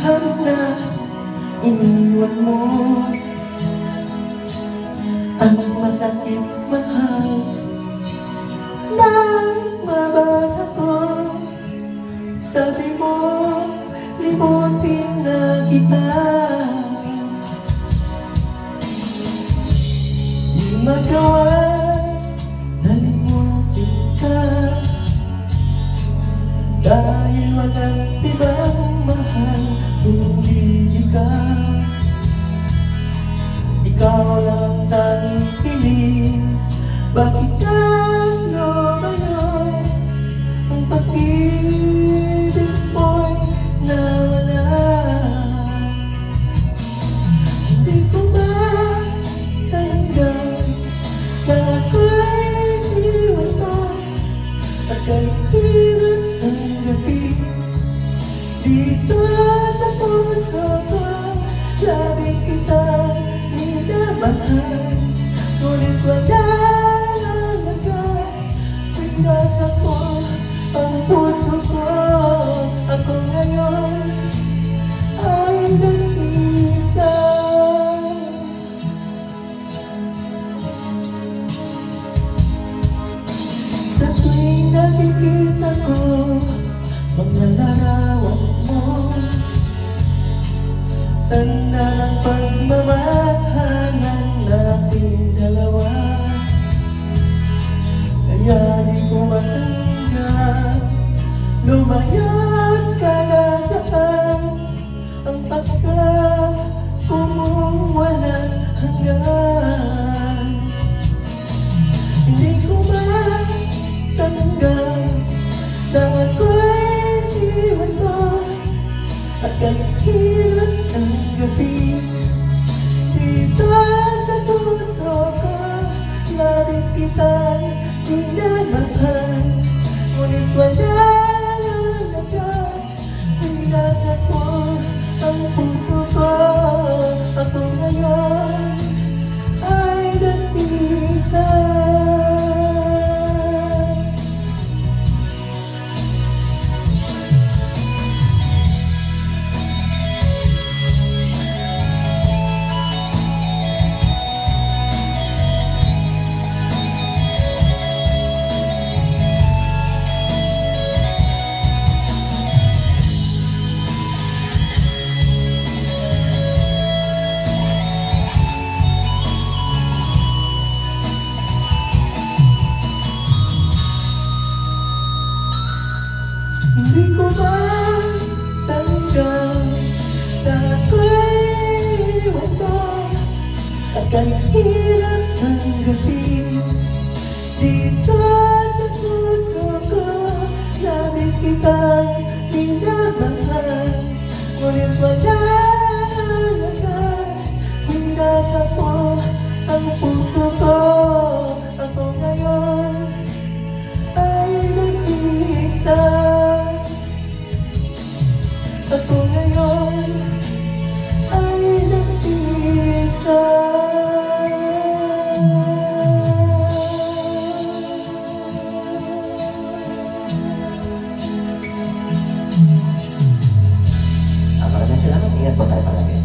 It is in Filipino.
na iniwan mo. Ang masakit, mahal, nang mabasa ko. Sabi mo, limutin na kita. Di magawa, nalimutin ka. Dahil walang tibang mahal, kundi ikaw. Ikaw lang tanging piling. Bakit ano ba yun? Ang pag-ibig mo'y nawala. Hindi ko matanggap na ako'y iwan mo. At kahit hirap ang gabi, dito sa puso ko, labis kitang minamahal. Ngunit wala nalagay, pinasak mo ang puso ko. Ako ngayon ay nag-isa. Sa tuwing nakikita ko mga larawan mo, tanda ng pagmamahalan nating dalawa. Kaya di ko matanggap, lumayag ka na saan. Ang pagkako mong walang hanggan. Hindi ko matanggap na ako'y iwan mo. At kahit hirap ang gabi, dito sa puso ko, labis kitang minamahal. Ngunit wala nalagay, pinasak mo ang puso ko. Ako ngayon ay nag-isa. Hindi ko matanggap na ako'y iwan mo. At kahit hirap ang gabi, dito sa puso ko, labis kitang minamahal. Ngunit wala nalagay, pinasak mo ang puso ko. Ako ngayon ay nag-iisa. Ako ngayon ay nag-iisa. Maraming salamat. Ingat po tayo palagi.